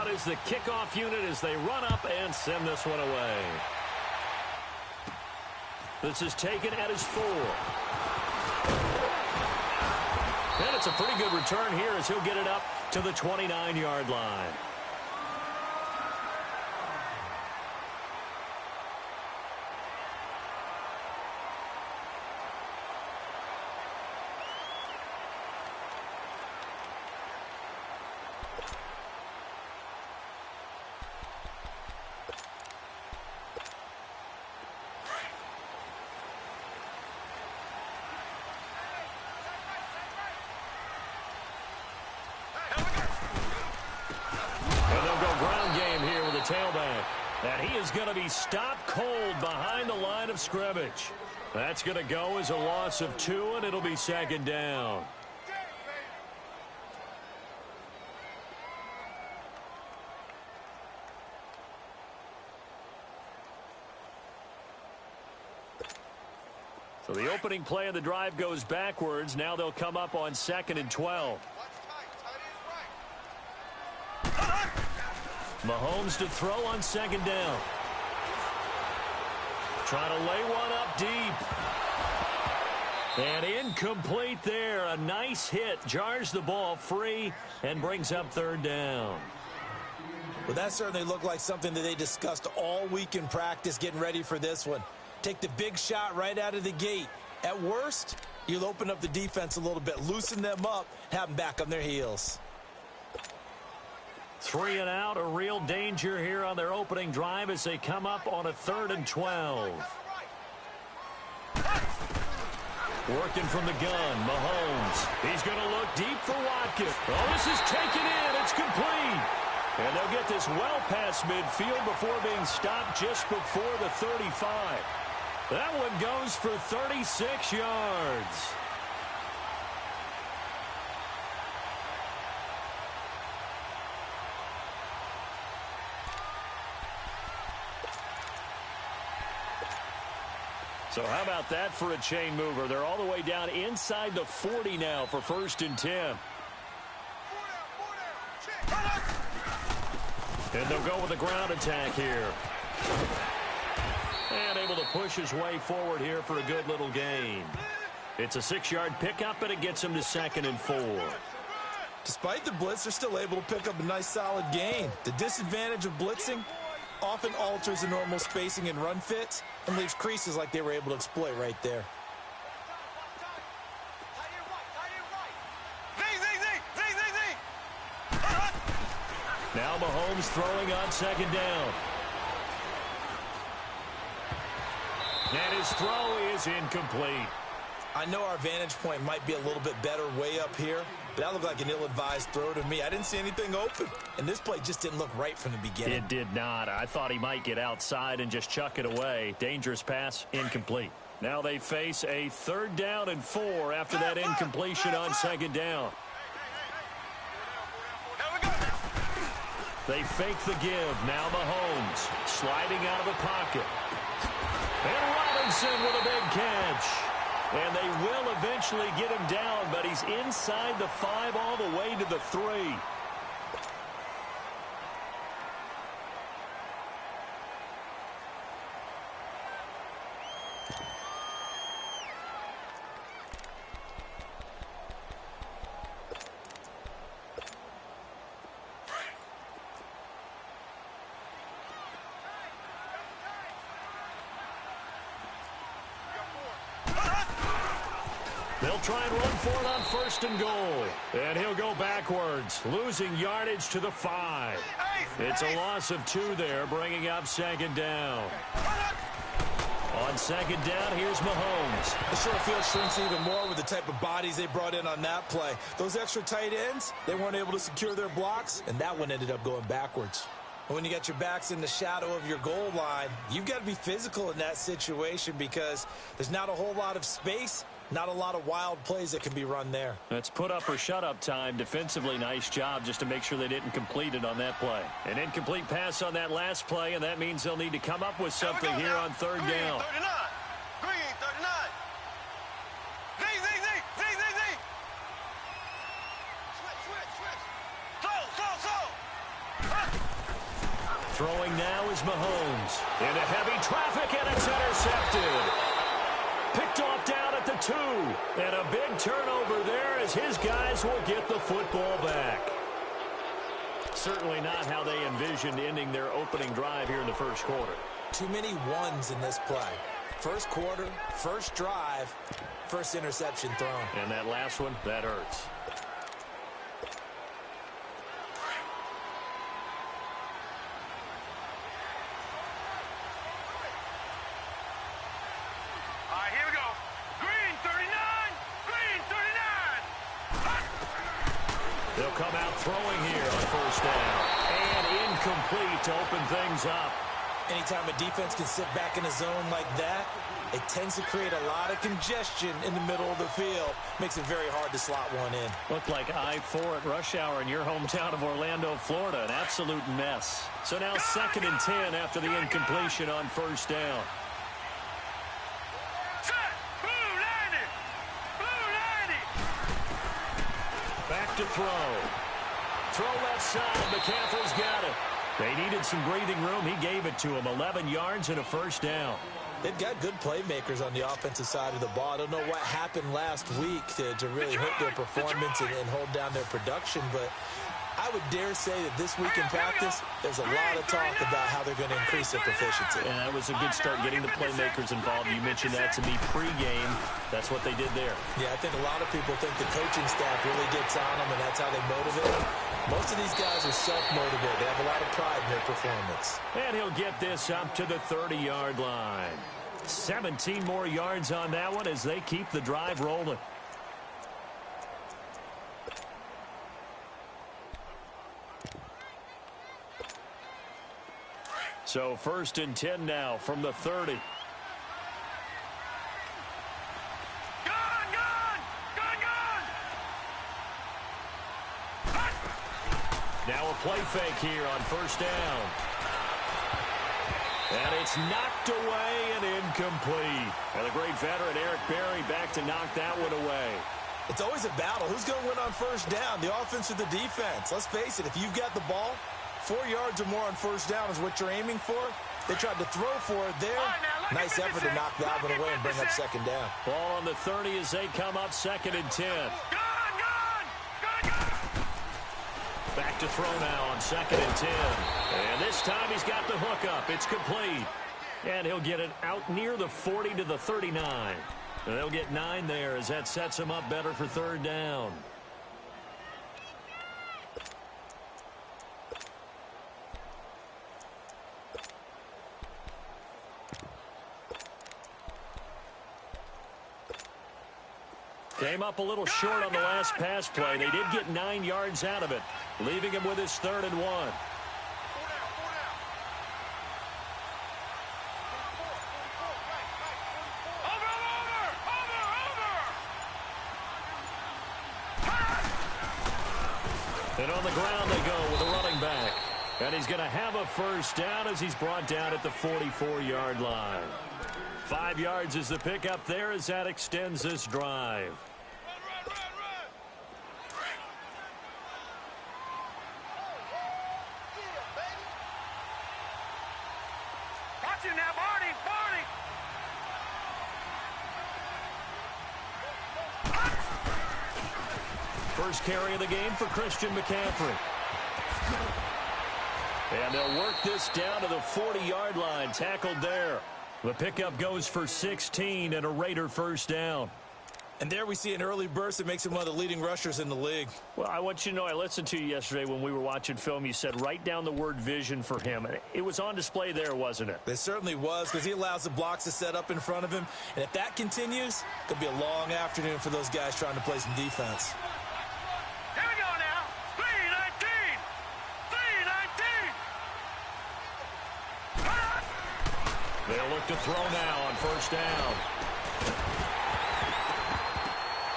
out is the kickoff unit as they run up and send this one away. This is taken at his 4. And it's a pretty good return here as he'll get it up to the 29-yard line. Tailback. And he is going to be stopped cold behind the line of scrimmage. That's going to go as a loss of 2, and it'll be 2nd down. So the opening play of the drive goes backwards. Now they'll come up on 2nd and 12. Mahomes to throw on 2nd down. Trying to lay one up deep. And incomplete there. A nice hit. Jars the ball free and brings up 3rd down. Well, that certainly looked like something that they discussed all week in practice getting ready for this one. Take the big shot right out of the gate. At worst, you'll open up the defense a little bit, loosen them up, have them back on their heels. 3 and out, a real danger here on their opening drive as they come up on a 3rd and 12. Working from the gun, Mahomes. He's going to look deep for Watkins. Oh, this is taken in. It's complete. And they'll get this well past midfield before being stopped just before the 35. That one goes for 36 yards. So how about that for a chain mover? They're all the way down inside the 40 now for 1st and 10. And they'll go with a ground attack here. And able to push his way forward here for a good little gain. It's a 6-yard pickup, and it gets him to 2nd and 4. Despite the blitz, they're still able to pick up a nice solid gain. The disadvantage of blitzing often alters the normal spacing and run fits and leaves creases like they were able to exploit right there. Now Mahomes throwing on 2nd down. And his throw is incomplete. I know our vantage point might be a little bit better way up here, but that looked like an ill-advised throw to me. I didn't see anything open, and this play just didn't look right from the beginning. It did not. I thought he might get outside and just chuck it away. Dangerous pass, incomplete. Now they face a 3rd down and 4 after that incompletion on 2nd down. They fake the give. Now Mahomes sliding out of the pocket. And Robinson with a big catch. And they will eventually get him down, but he's inside the 5 all the way to the 3. They'll try and run for it on 1st and goal. And he'll go backwards, losing yardage to the 5. It's a loss of 2 there, bringing up 2nd down. On 2nd down, here's Mahomes. The short field shrinks even more with the type of bodies they brought in on that play. Those extra tight ends, they weren't able to secure their blocks, and that one ended up going backwards. When you got your backs in the shadow of your goal line, you've got to be physical in that situation because there's not a whole lot of space, not a lot of wild plays that can be run there. That's put up or shut up time. Defensively, nice job just to make sure they didn't complete it on that play. An incomplete pass on that last play, and that means they'll need to come up with something here on 3rd down. 39. Green, 39. Z. Switch. Slow. Throwing now is Mahomes. Into heavy traffic, and it's intercepted. Picked off down at the 2. And a big turnover there as his guys will get the football back. Certainly not how they envisioned ending their opening drive here in the first quarter. Too many ones in this play. First quarter, first drive, first interception thrown. And that last one, that hurts. All right, here we go. Green 39. Green 39. They'll come out throwing here on first down. And incomplete to open things up. Anytime a defense can sit back in a zone like that, it tends to create a lot of congestion in the middle of the field. Makes it very hard to slot one in. Looked like I-4 at rush hour in your hometown of Orlando, Florida. An absolute mess. So now 2nd and 10 after the incompletion on first down. Set. Blue 90. Blue 90. Back to throw. Throw left side. McCaffrey's got it. They needed some breathing room. He gave it to him. 11 yards and a first down. They've got good playmakers on the offensive side of the ball. I don't know what happened last week to really hurt their performance and hold down their production, but I would dare say that this week in practice, there's a lot of talk about how they're going to increase their proficiency. And that was a good start getting the playmakers involved. You mentioned that to me pregame. That's what they did there. Yeah, I think a lot of people think the coaching staff really gets on them, and that's how they motivate them. Most of these guys are self-motivated. They have a lot of pride in their performance. And he'll get this up to the 30-yard line. 17 more yards on that one as they keep the drive rolling. So 1st and 10 now from the 30. Now a play fake here on first down. And it's knocked away and incomplete. And the great veteran Eric Berry back to knock that one away. It's always a battle. Who's going to win on first down, the offense or the defense? Let's face it, if you've got the ball, 4 yards or more on first down is what you're aiming for. They tried to throw for it there. Nice effort to knock that one away and bring up 2nd down. Ball on the 30 as they come up 2nd and 10. Back to throw now on 2nd and 10. And this time he's got the hook up. It's complete. And he'll get it out near the 40 to the 39. And they'll get 9 there as that sets him up better for 3rd down. Came up a little short on the last pass play. They did get 9 yards out of it, leaving him with his 3rd and 1. And on the ground they go with a running back. And he's going to have a first down as he's brought down at the 44-yard line. 5 yards is the pickup there as that extends this drive. Watch him now, Barney. First carry of the game for Christian McCaffrey. And they'll work this down to the 40-yard line. Tackled there. The pickup goes for 16 and a Raider first down. And there we see an early burst that makes him one of the leading rushers in the league. Well, I want you to know, I listened to you yesterday when we were watching film. You said write down the word vision for him. It was on display there, wasn't it? It certainly was, because he allows the blocks to set up in front of him. And if that continues, it'll be a long afternoon for those guys trying to play some defense. Here we go now. 319. 319. They'll look to throw now on first down.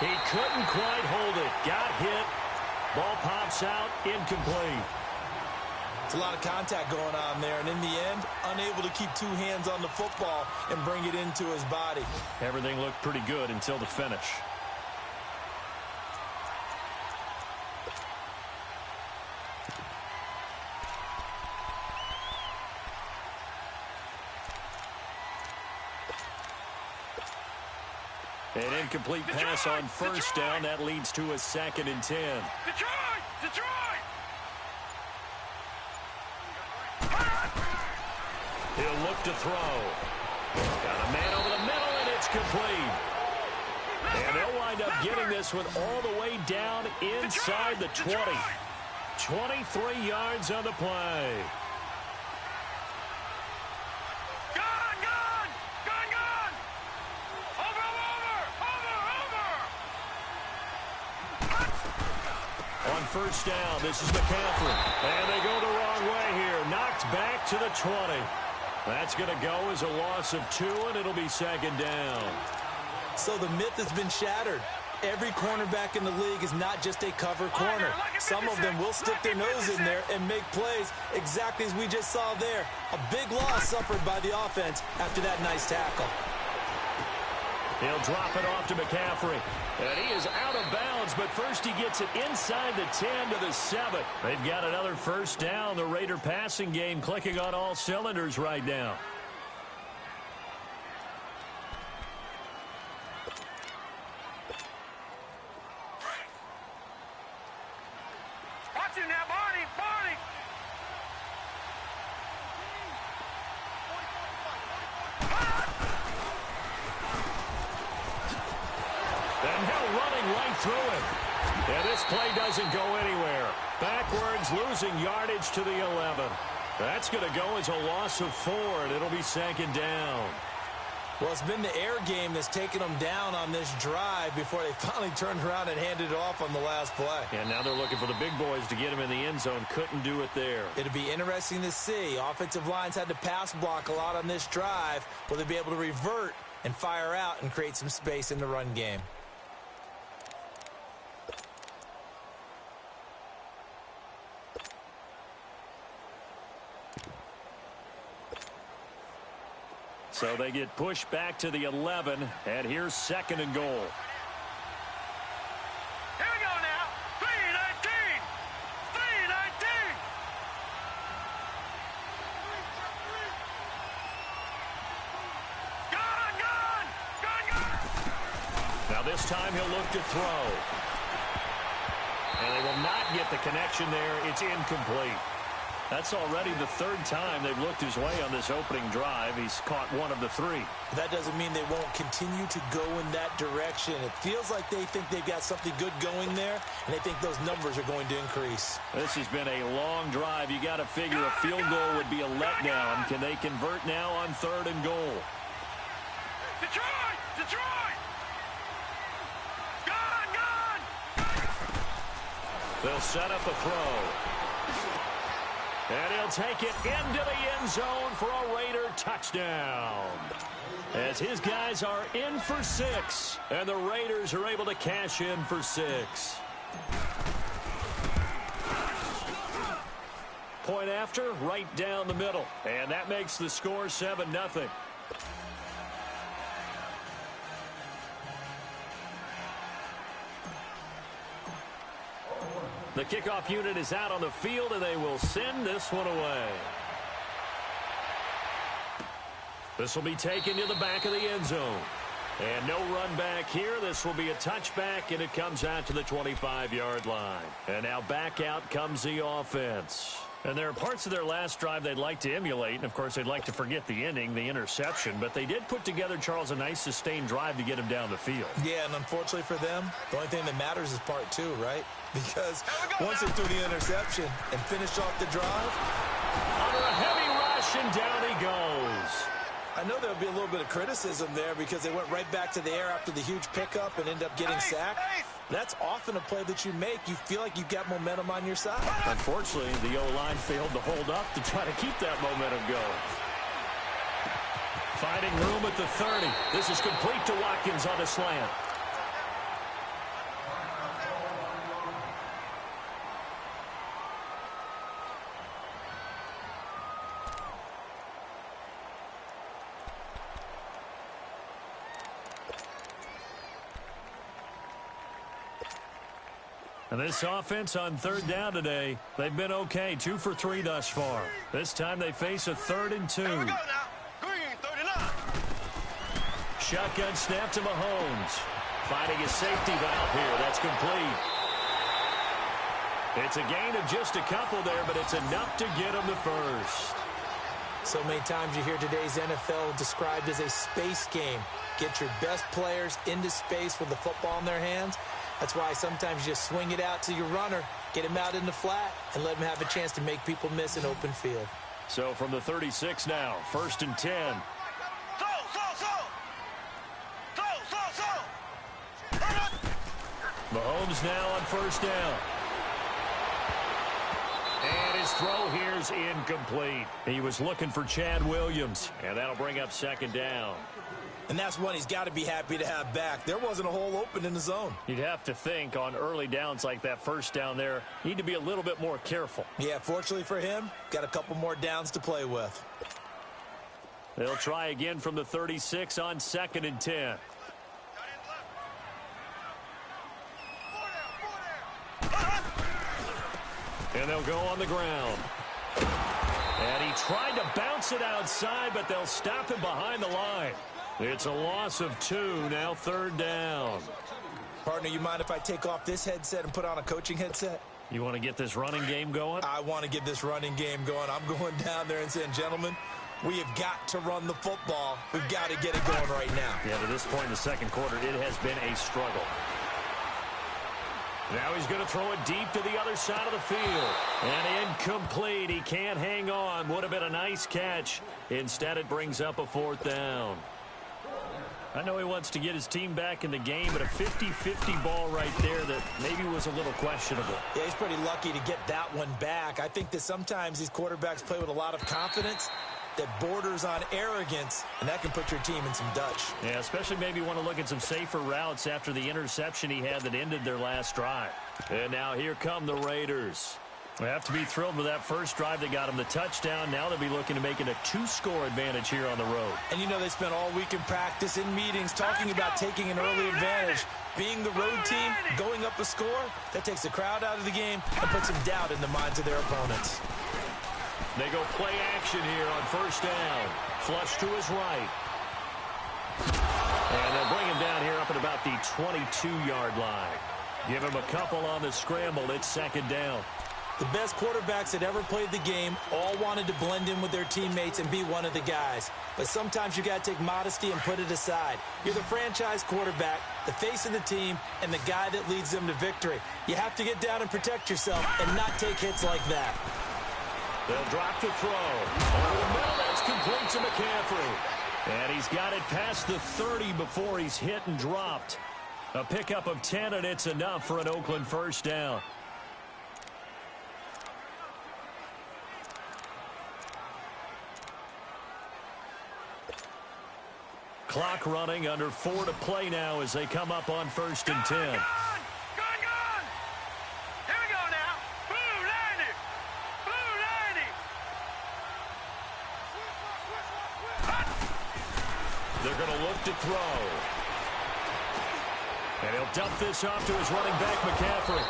He couldn't quite hold it. Got hit. Ball pops out. Incomplete. It's a lot of contact going on there, and in the end, unable to keep 2 hands on the football and bring it into his body. Everything looked pretty good until the finish. An incomplete pass on first down. That leads to a 2nd and 10. Detroit! Detroit! He'll look to throw. Got a man over the middle, and it's complete. And they'll wind up getting this one all the way down inside the 20. 23 yards on the play. Gone! Gone! Gone! Gone! Over! On first down, this is McCaffrey. And they go the wrong way here. Knocked back to the 20. That's going to go as a loss of 2, and it'll be 2nd down. So the myth has been shattered. Every cornerback in the league is not just a cover corner. Some of them will stick their nose in there and make plays exactly as we just saw there. A big loss suffered by the offense after that nice tackle. He'll drop it off to McCaffrey. And he is out of bounds, but first he gets it inside the 10 to the 7. They've got another first down. The Raider passing game clicking on all cylinders right now. Watch him now, Barney! Barney! And now running right through him. And this play doesn't go anywhere. Backwards, losing yardage to the 11. That's going to go as a loss of 4, and it'll be 2nd down. Well, it's been the air game that's taken them down on this drive before they finally turned around and handed it off on the last play. And now they're looking for the big boys to get him in the end zone. Couldn't do it there. It'll be interesting to see. Offensive lines had to pass block a lot on this drive. Will they be able to revert and fire out and create some space in the run game? So they get pushed back to the 11, and here's 2nd and goal. Here we go now! 3-19! 3-19! Gone! Gone! Gone! Gone! Now this time he'll look to throw. And they will not get the connection there. It's incomplete. That's already the 3rd time they've looked his way on this opening drive. He's caught 1 of the 3. That doesn't mean they won't continue to go in that direction. It feels like they think they've got something good going there, and they think those numbers are going to increase. This has been a long drive. You got to figure a field goal would be a letdown. Can they convert now on 3rd and goal? Detroit! Detroit! Gone! Gone! They'll set up a throw. And he'll take it into the end zone for a Raider touchdown. As his guys are in for 6, and the Raiders are able to cash in for 6. Point after, right down the middle. And that makes the score 7-0. The kickoff unit is out on the field, and they will send this one away. This will be taken to the back of the end zone. And no run back here. This will be a touchback, and it comes out to the 25-yard line. And now back out comes the offense. And there are parts of their last drive they'd like to emulate. And, of course, they'd like to forget the ending, the interception. But they did put together, Charles, a nice sustained drive to get him down the field. Yeah, and unfortunately for them, the only thing that matters is part 2, right? Because once they threw the interception and finished off the drive. Under a heavy rush, and down he goes. I know there'll be a little bit of criticism there because they went right back to the air after the huge pickup and ended up getting sacked. That's often a play that you make. You feel like you've got momentum on your side. Unfortunately, the O-line failed to hold up to try to keep that momentum going. Finding room at the 30. This is complete to Watkins on a slant. And this offense on 3rd down today, they've been okay. 2 for 3 thus far. This time they face a 3rd and 2. Here we go now. Green, 39. shotgun snap to Mahomes. Finding his safety valve here. That's complete. It's a gain of just a couple there, but it's enough to get him the first. So many times you hear today's NFL described as a space game. Get your best players into space with the football in their hands. That's why sometimes you just swing it out to your runner, get him out in the flat, and let him have a chance to make people miss an open field. So from the 36 now, 1st and 10. Mahomes now on 1st down. And his throw here's incomplete. He was looking for Chad Williams, and that'll bring up 2nd down. And that's one he's got to be happy to have back. There wasn't a hole open in the zone. You'd have to think on early downs like that 1st down there, need to be a little bit more careful. Yeah, fortunately for him, got a couple more downs to play with. They'll try again from the 36 on 2nd and 10. And they'll go on the ground. And he tried to bounce it outside, but they'll stop him behind the line. It's a loss of 2, now 3rd down. Partner, you mind if I take off this headset and put on a coaching headset? You want to get this running game going? I want to get this running game going. I'm going down there and saying, gentlemen, we have got to run the football. We've got to get it going right now. Yeah, to this point in the 2nd quarter, it has been a struggle. Now he's going to throw it deep to the other side of the field. And incomplete. He can't hang on. Would have been a nice catch. Instead, it brings up a 4th down. I know he wants to get his team back in the game, but a 50-50 ball right there that maybe was a little questionable. Yeah, he's pretty lucky to get that one back. I think that sometimes these quarterbacks play with a lot of confidence that borders on arrogance, and that can put your team in some Dutch. Yeah, especially maybe want to look at some safer routes after the interception he had that ended their last drive. And now here come the Raiders. They have to be thrilled with that first drive that got them the touchdown. Now they'll be looking to make it a 2-score advantage here on the road. And you know they spent all week in practice, in meetings, talking about taking an early advantage. Being the road team, going up a score, that takes the crowd out of the game and puts some doubt in the minds of their opponents. They go play action here on 1st down. Flush to his right. And they'll bring him down here up at about the 22-yard line. Give him a couple on the scramble. It's 2nd down. The best quarterbacks that ever played the game all wanted to blend in with their teammates and be one of the guys. But sometimes you got to take modesty and put it aside. You're the franchise quarterback, the face of the team, and the guy that leads them to victory. You have to get down and protect yourself and not take hits like that. They'll drop the throw. Over the middle, that's complete to McCaffrey. And he's got it past the 30 before he's hit and dropped. A pickup of 10, and it's enough for an Oakland 1st down. Clock running, under 4 to play now as they come up on 1st and 10. Gone! Here we go now. Blue 90! Blue 90! They're going to look to throw. And he'll dump this off to his running back, McCaffrey.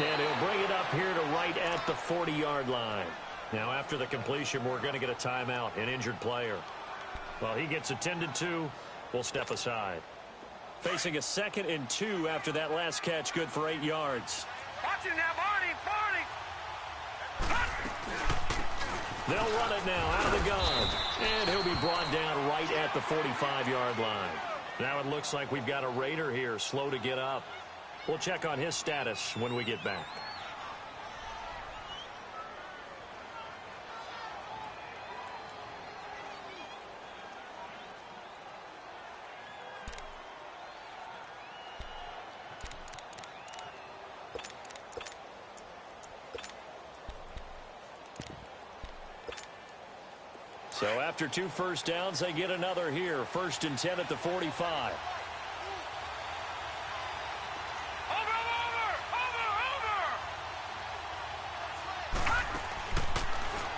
And he'll bring it up here to right at the 40-yard line. Now, after the completion, we're going to get a timeout, an injured player. While he gets attended to, we'll step aside. Facing a 2nd and 2 after that last catch, good for 8 yards. Watch it now, Barney! They'll run it now out of the gun. And he'll be brought down right at the 45-yard line. Now it looks like we've got a Raider here, slow to get up. We'll check on his status when we get back. So after 2 first downs, they get another here. 1st and 10 at the 45.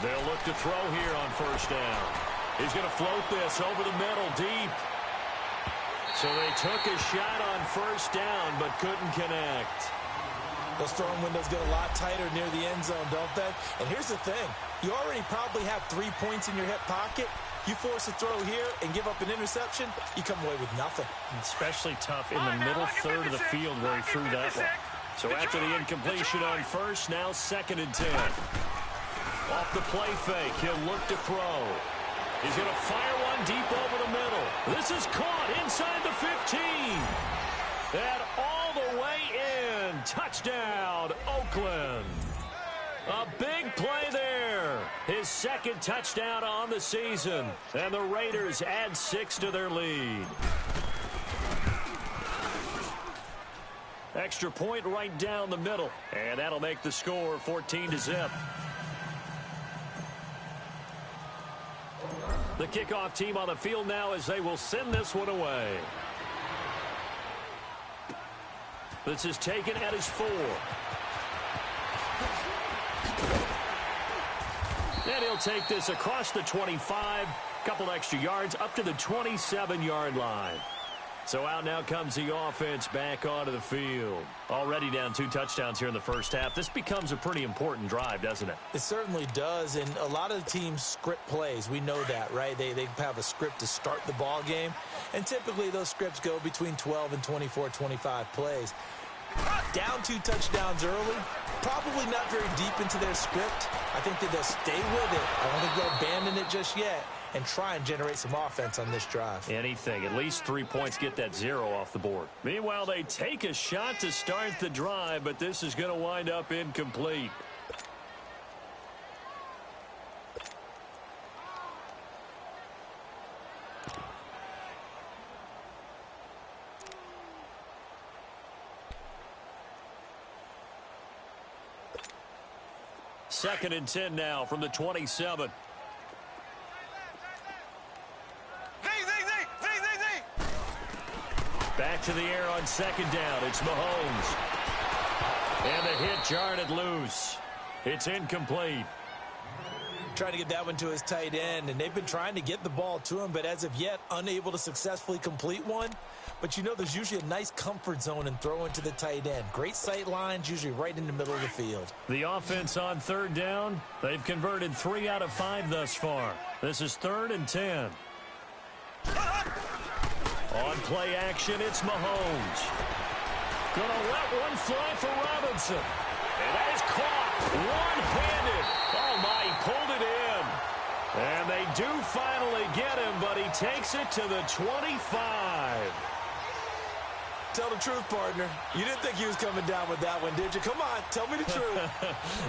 They'll look to throw here on 1st down. He's going to float this over the middle deep. So they took a shot on 1st down but couldn't connect. Those throwing windows get a lot tighter near the end zone, don't they? And here's the thing. You already probably have 3 points in your hip pocket. You force a throw here and give up an interception, you come away with nothing. Especially tough in the middle third of the field where he threw that one. So after the incompletion on first, now 2nd and 10. Off the play fake, he'll look to throw. He's going to fire one deep over the middle. This is caught inside the 15. And all the way in. Touchdown, Oakland. A big play there. His 2nd touchdown on the season. And the Raiders add 6 to their lead. Extra point right down the middle. And that'll make the score 14-0. The kickoff team on the field now as they will send this one away. This is taken at his 4. And he'll take this across the 25. Couple extra yards up to the 27-yard line. So out now comes the offense back onto the field. Already down 2 touchdowns here in the first half. This becomes a pretty important drive, doesn't it? It certainly does, and a lot of the teams script plays. We know that, right? They have a script to start the ball game, and typically those scripts go between 12 and 24, 25 plays. Down 2 touchdowns early, probably not very deep into their script. I think that they'll stay with it. I don't think they'll abandon it just yet and try and generate some offense on this drive. Anything. At least 3 points, get that 0 off the board. Meanwhile, they take a shot to start the drive, but this is going to wind up incomplete. Second and 10 now from the 27. Back to the air on 2nd down. It's Mahomes. And the hit jarred loose. It's incomplete. Trying to get that one to his tight end, and they've been trying to get the ball to him, but as of yet, unable to successfully complete one. But you know there's usually a nice comfort zone in throwing to the tight end. Great sight lines, usually right in the middle of the field. The offense on 3rd down, they've converted 3 out of 5 thus far. This is 3rd and 10. On play action, it's Mahomes. Gonna let one fly for Robinson. And that is caught one-handed. Oh, my, he pulled it in. And they do finally get him, but he takes it to the 25. Tell the truth, partner. You didn't think he was coming down with that one, did you? Come on, tell me the truth.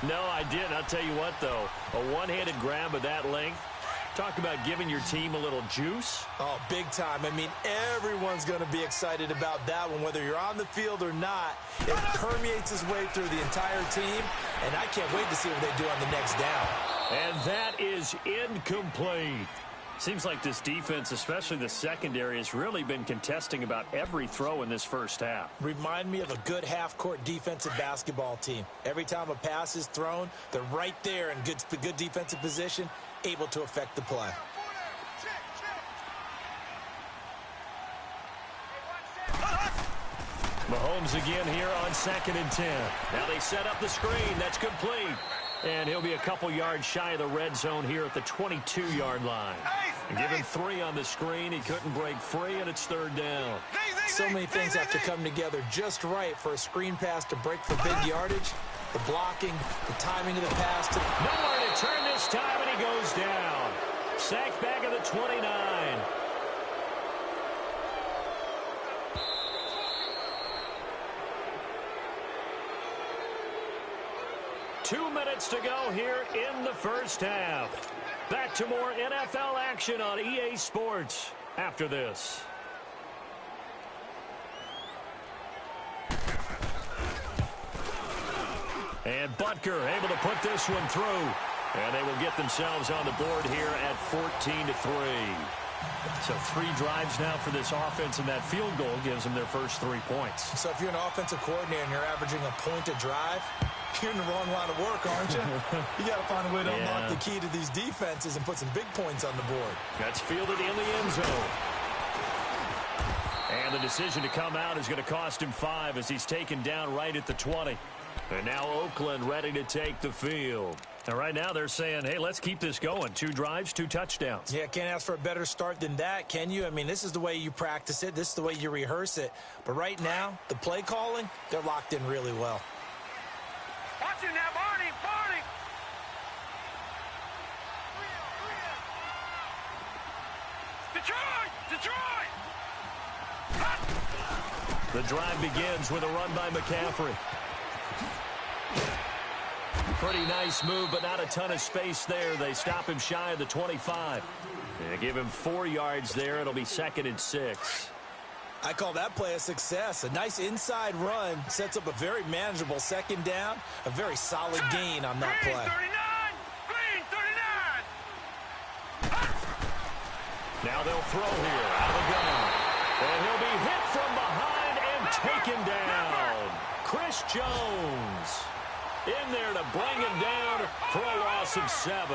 No, I didn't. I'll tell you what, though. A one-handed grab of that length. Talk about giving your team a little juice. Oh, big time. I mean, everyone's going to be excited about that one, whether you're on the field or not. It permeates its way through the entire team, and I can't wait to see what they do on the next down. And that is incomplete. Seems like this defense, especially the secondary, has really been contesting about every throw in this first half. Remind me of a good half-court defensive basketball team. Every time a pass is thrown, they're right there in good defensive position, able to affect the play. Mahomes again here on 2nd and 10. Now they set up the screen. That's complete. And he'll be a couple yards shy of the red zone here at the 22-yard line. And given 3 on the screen, he couldn't break free, and it's 3rd down. So many things have to come together just right for a screen pass to break for big yardage. The blocking, the timing of the pass. Nowhere to turn this time, and he goes down. Sacked back at the 29. Two minutes to go here in the first half. Back to more NFL action on EA Sports after this. And Butker able to put this one through. And they will get themselves on the board here at 14-3. So 3 drives now for this offense, and that field goal gives them their first 3 points. So if you're an offensive coordinator and you're averaging a point a drive, you're in the wrong line of work, aren't you? You got to find a way to unlock the key to these defenses and put some big points on the board. That's fielded in the end zone. And the decision to come out is going to cost him 5 as he's taken down right at the 20. And now Oakland ready to take the field. And right now they're saying, hey, let's keep this going. 2 drives, 2 touchdowns. Yeah, can't ask for a better start than that, can you? I mean, this is the way you practice it. This is the way you rehearse it. But right now, the play calling, they're locked in really well. Watch it now, Barney, Barney. Detroit, Detroit. The drive begins with a run by McCaffrey. Pretty nice move, but not a ton of space there. They stop him shy of the 25. They give him 4 yards there. It'll be 2nd and 6. I call that play a success. A nice inside run sets up a very manageable 2nd down, a very solid gain on that Green, play. 39. Green, 39. Now they'll throw here out of the gun. And he'll be hit from behind and taken down. Chris Jones in there to bring him down for a loss of 7.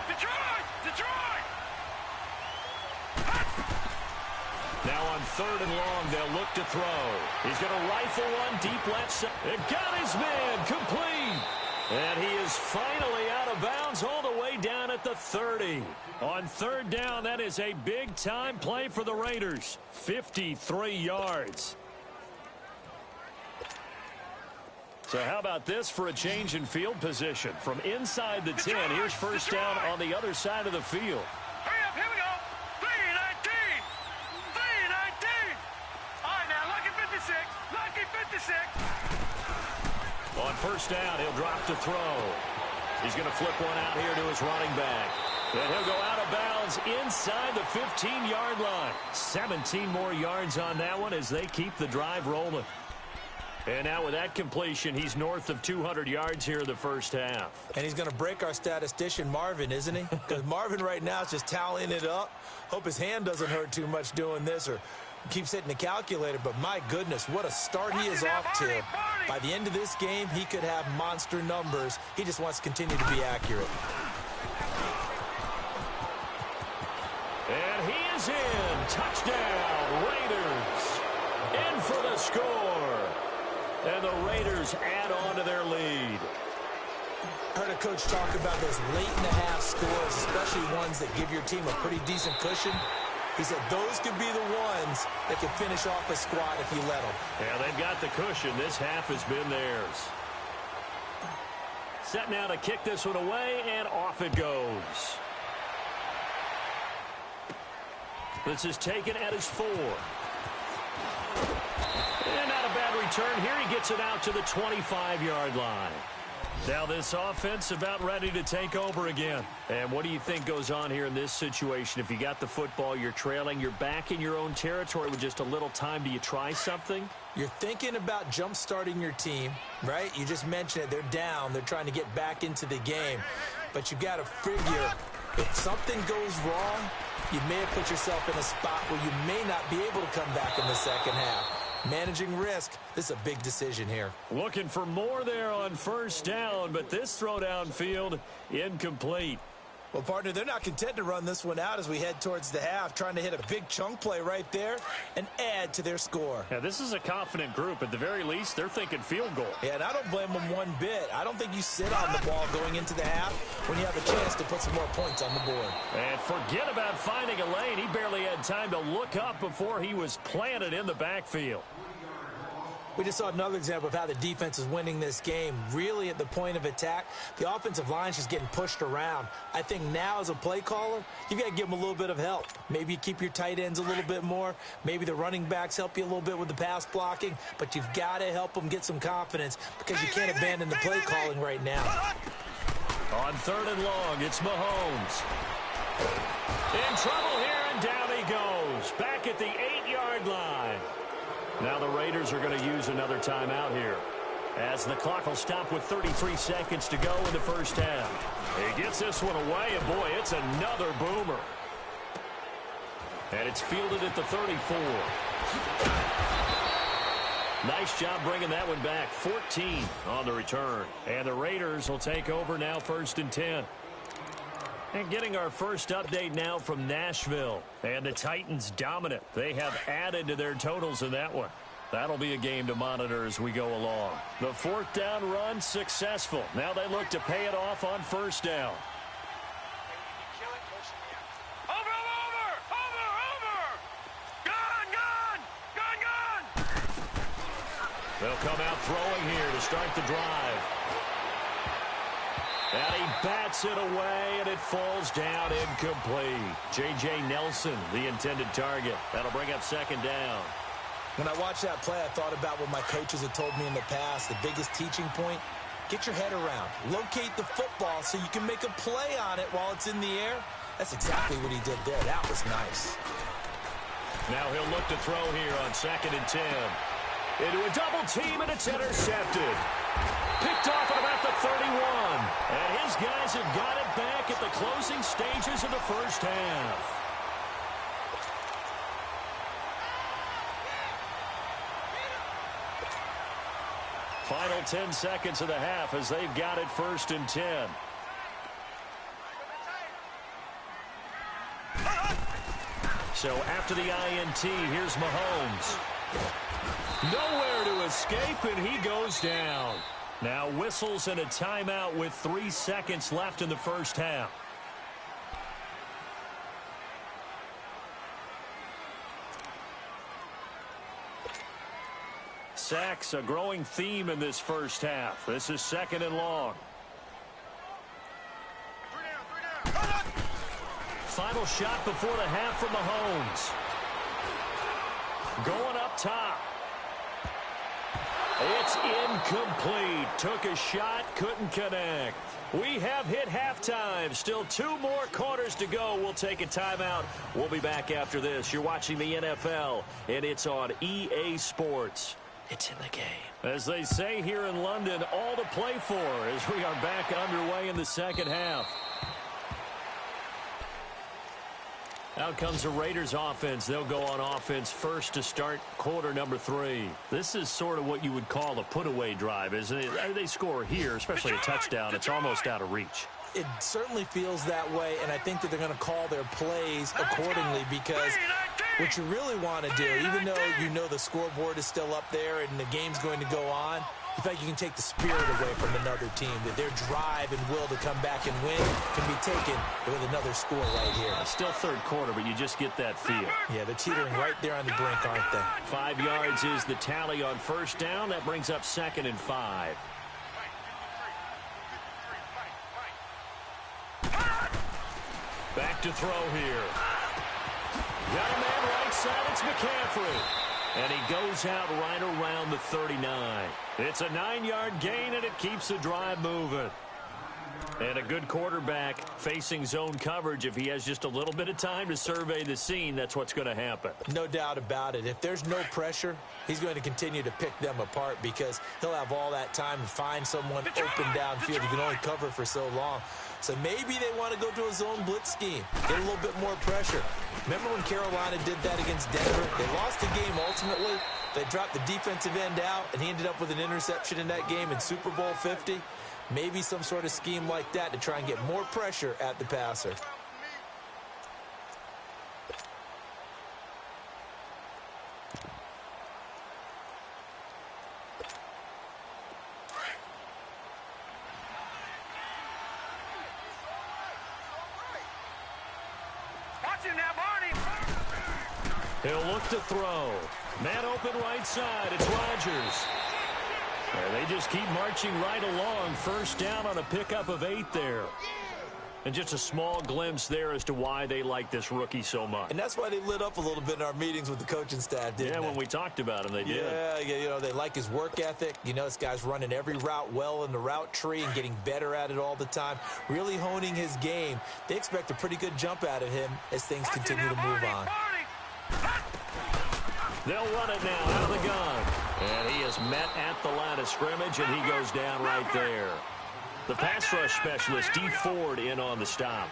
Detroit, Detroit. Now on 3rd and long, they'll look to throw. He's going to rifle one deep left side. It got his man complete. And he is finally out of bounds all the way down at the 30. On 3rd down, that is a big-time play for the Raiders. 53 yards. So how about this for a change in field position? From inside the 10, here's 1st down on the other side of the field. Hurry up, here we go. 3-19. 3-19. All right, now, lucky 56. Lucky 56. On 1st down, he'll drop to throw. He's going to flip one out here to his running back. And he'll go out of bounds inside the 15-yard line. 17 more yards on that one as they keep the drive rolling. And now with that completion, he's north of 200 yards here in the 1st half. And he's going to break our statistician, Marvin, isn't he? Because Marvin right now is just tallying it up. Hope his hand doesn't hurt too much doing this or keeps hitting the calculator. But my goodness, what a start he is off to. By the end of this game, he could have monster numbers. He just wants to continue to be accurate. And he is in. Touchdown, Raiders. In for the score. And the Raiders add on to their lead. Heard a coach talk about those late-in-the-half scores, especially ones that give your team a pretty decent cushion. He said those could be the ones that can finish off a squad if you let them. Yeah, they've got the cushion. This half has been theirs. Set now to kick this one away, and off it goes. This is taken at his 4. And not a bad return here. He gets it out to the 25-yard line. Now this offense about ready to take over again. And what do you think goes on here in this situation? If you got the football, you're trailing, you're back in your own territory with just a little time. Do you try something? You're thinking about jump-starting your team, right? You just mentioned it. They're down. They're trying to get back into the game. But you got to figure if something goes wrong, you may have put yourself in a spot where you may not be able to come back in the 2nd half. Managing risk, this is a big decision here. Looking for more there on 1st down, but this throw downfield incomplete. Well, partner, they're not content to run this one out as we head towards the half, trying to hit a big chunk play right there and add to their score. Yeah, this is a confident group. At the very least, they're thinking field goal. Yeah, and I don't blame them one bit. I don't think you sit on the ball going into the half when you have a chance to put some more points on the board. And forget about finding a lane. He barely had time to look up before he was planted in the backfield. We just saw another example of how the defense is winning this game. Really at the point of attack, the offensive line's just getting pushed around. I think now as a play caller, you got to give them a little bit of help. Maybe you keep your tight ends a little bit more. Maybe the running backs help you a little bit with the pass blocking. But you've got to help them get some confidence because you can't abandon the play calling right now. On 3rd and long, it's Mahomes. In trouble here, and down he goes. Back at the 8-yard line. Now the Raiders are going to use another timeout here, as the clock will stop with 33 seconds to go in the 1st half. He gets this one away, and boy, it's another boomer. And it's fielded at the 34. Nice job bringing that one back. 14 on the return. And the Raiders will take over now, 1st and 10. And getting our first update now from Nashville. And the Titans dominant. They have added to their totals in that one. That'll be a game to monitor as we go along. The fourth down run successful. Now they look to pay it off on first down. They'll come out throwing here to start the drive. And he bats it away, and it falls down incomplete. J.J. Nelson, the intended target. That'll bring up second down. When I watched that play, I thought about what my coaches had told me in the past. The biggest teaching point, get your head around. Locate the football so you can make a play on it while it's in the air. That's exactly what he did there. That was nice. Now he'll look to throw here on 2nd and 10. Into a double team, and it's intercepted. Picked off at about the 31. And his guys have got it back at the closing stages of the first half. Final 10 seconds of the half as they've got it 1st and 10. So after the INT, here's Mahomes. Nowhere to escape, and he goes down. Now whistles and a timeout with 3 seconds left in the first half. Sacks, a growing theme in this first half. This is 2nd and long. Final shot before the half from Mahomes. Going up top. It's incomplete. Took a shot, couldn't connect. We have hit halftime. Still 2 more quarters to go. We'll take a timeout. We'll be back after this. You're watching the NFL, and it's on EA Sports. It's in the game. As they say here in London, all to play for as we are back underway in the second half. Out comes the Raiders offense. They'll go on offense first to start quarter number 3. This is sort of what you would call a put-away drive, isn't it? They score here, especially a touchdown. It's almost out of reach. It certainly feels that way, and I think that they're going to call their plays accordingly because what you really want to do, even though you know the scoreboard is still up there and the game's going to go on, in fact, you can take the spirit away from another team, that their drive and will to come back and win can be taken with another score right here. Still third quarter, but you just get that feel. Yeah, they're teetering right there on the brink, aren't they? 5 yards is the tally on first down. That brings up 2nd and 5. Back to throw here. Got a man right side. It's McCaffrey. And he goes out right around the 39. It's a 9-yard gain, and it keeps the drive moving. And a good quarterback facing zone coverage. If he has just a little bit of time to survey the scene, that's what's going to happen. No doubt about it. If there's no pressure, he's going to continue to pick them apart because he'll have all that time to find someone open downfield. You can only cover for so long. So maybe they want to go to a zone blitz scheme, get a little bit more pressure. Remember when Carolina did that against Denver? They lost the game ultimately. They dropped the defensive end out, and he ended up with an interception in that game in Super Bowl 50. Maybe some sort of scheme like that to try and get more pressure at the passer. He'll look to throw. Man open right side. It's Rodgers. They just keep marching right along. First down on a pickup of 8 there. And just a small glimpse there as to why they like this rookie so much. And that's why they lit up a little bit in our meetings with the coaching staff, didn't they? Yeah, when we talked about him, they did. Yeah, you know, they like his work ethic. You know, this guy's running every route well in the route tree and getting better at it all the time. Really honing his game. They expect a pretty good jump out of him as things continue to move on. They'll run it now out of the gun. And he is met at the line of scrimmage, and he goes down right there. The pass rush specialist, D. Ford, in on the stop.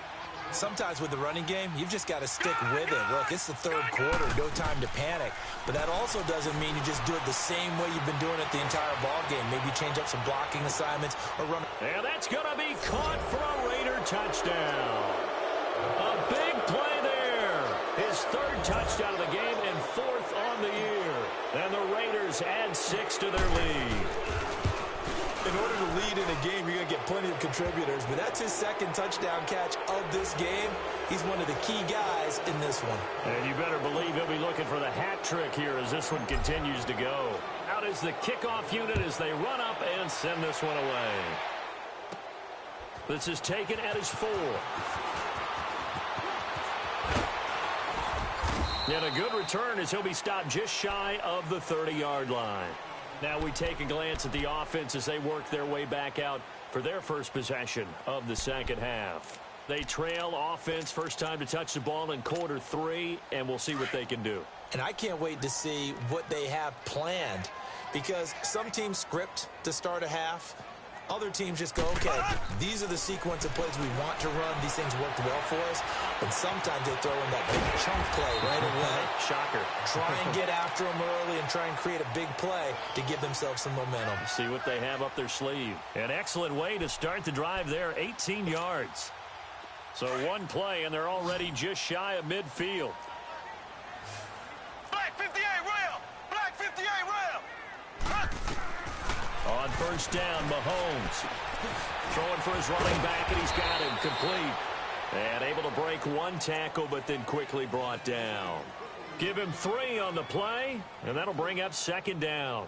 Sometimes with the running game, you've just got to stick with it. Look, it's the third quarter, no time to panic. But that also doesn't mean you just do it the same way you've been doing it the entire ball game. Maybe change up some blocking assignments or run. And that's going to be caught for a Raider touchdown. A big play there. His third touchdown of the game and fourth on the year. And the Raiders add 6 to their lead. In order to lead in a game, you're going to get plenty of contributors, but that's his second touchdown catch of this game. He's one of the key guys in this one. And you better believe he'll be looking for the hat trick here as this one continues to go. Out is the kickoff unit as they run up and send this one away. This is taken at his 4. And a good return as he'll be stopped just shy of the 30-yard line. Now we take a glance at the offense as they work their way back out for their first possession of the second half. They trail offense, first time to touch the ball in quarter 3, and we'll see what they can do. And I can't wait to see what they have planned, because some teams script to start a half. Other teams just go, okay, these are the sequence of plays we want to run. These things worked well for us. And sometimes they throw in that big chunk play right away. Shocker. Try and get after them early and try and create a big play to give themselves some momentum. See what they have up their sleeve. An excellent way to start the drive there, 18 yards. So one play, and they're already just shy of midfield. Black 58 rail! Black 58 rail! On first down, Mahomes throwing for his running back, and he's got him complete. And able to break one tackle, but then quickly brought down. Give him 3 on the play, and that'll bring up second down.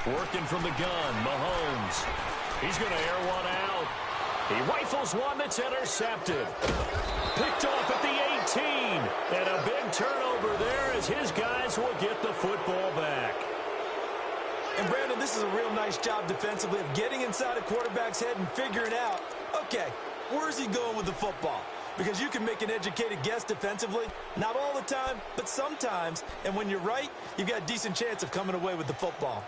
Working from the gun, Mahomes. He's going to air one out. He rifles one that's intercepted. Picked off at the 18. And a big turnover there as his guys will get the football back. And, Brandon, this is a real nice job defensively of getting inside a quarterback's head and figuring out, okay, where's he going with the football? Because you can make an educated guess defensively. Not all the time, but sometimes. And when you're right, you've got a decent chance of coming away with the football.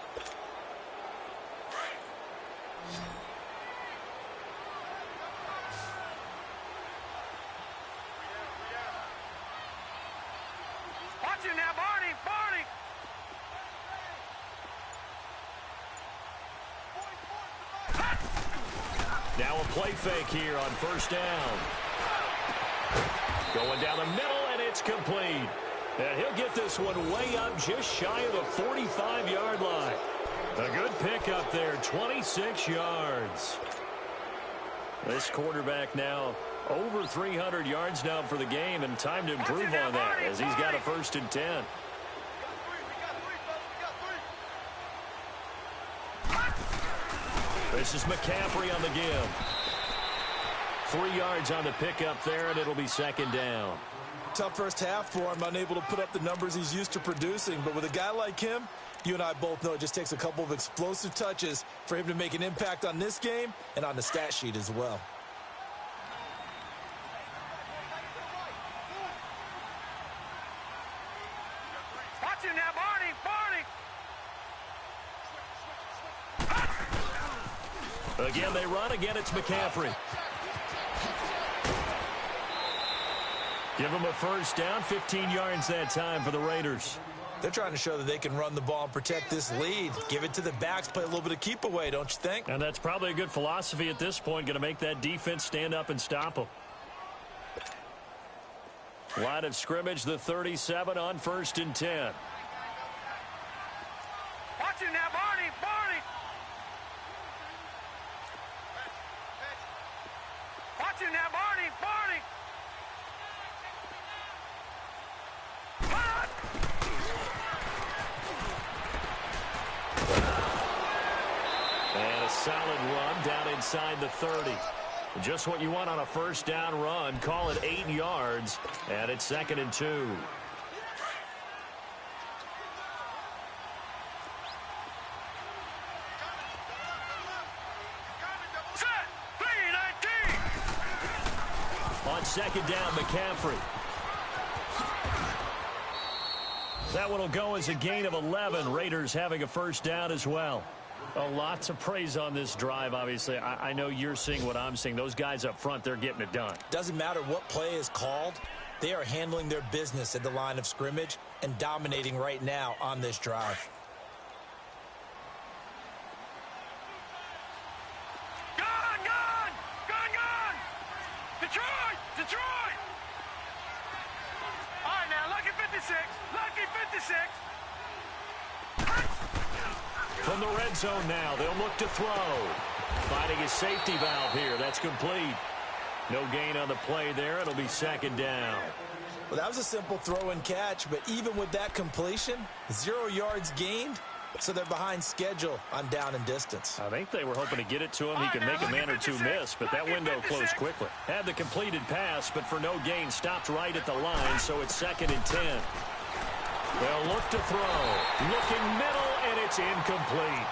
Now, Barney! Barney! Now a play fake here on first down. Going down the middle, and it's complete. And he'll get this one way up just shy of the 45-yard line. A good pick up there, 26 yards. This quarterback now over 300 yards now for the game, and time to improve on that as he's got a 1st and 10. This is McCaffrey on the give. 3 yards on the pickup there, and it'll be second down. Tough first half for him, unable to put up the numbers he's used to producing. But with a guy like him, you and I both know it just takes a couple of explosive touches for him to make an impact on this game and on the stat sheet as well. Watch him now, Barney! Barney! Again, they run. Again, it's McCaffrey. Give him a first down, 15 yards that time for the Raiders. They're trying to show that they can run the ball and protect this lead. Give it to the backs, play a little bit of keep away, don't you think? And that's probably a good philosophy at this point, going to make that defense stand up and stop them. Line of scrimmage, the 37 on 1st and 10. Watch him now, Barney! Barney! Watch him now, Barney! Barney! And a solid run down inside the 30. Just what you want on a first down run. Call it 8 yards, and it's 2nd and 2. Set! 3-19! On second down, McCaffrey. That one will go as a gain of 11. Raiders having a first down as well. A lot to praise on this drive, obviously. I know you're seeing what I'm seeing. Those guys up front, they're getting it done. Doesn't matter what play is called. They are handling their business at the line of scrimmage and dominating right now on this drive. Gone, gone! Gone, gone! Detroit! Detroit! All right, now, lucky 56. Lucky 56. From the red zone now, they'll look to throw. Finding his safety valve here. That's complete. No gain on the play there. It'll be second down. Well, that was a simple throw and catch, but even with that completion, 0 yards gained, so they're behind schedule on down and distance. I think they were hoping to get it to him. He could make a man or two miss, but that window closed quickly. Had the completed pass, but for no gain, stopped right at the line, so it's 2nd and 10. They'll look to throw. Looking middle, and it's incomplete.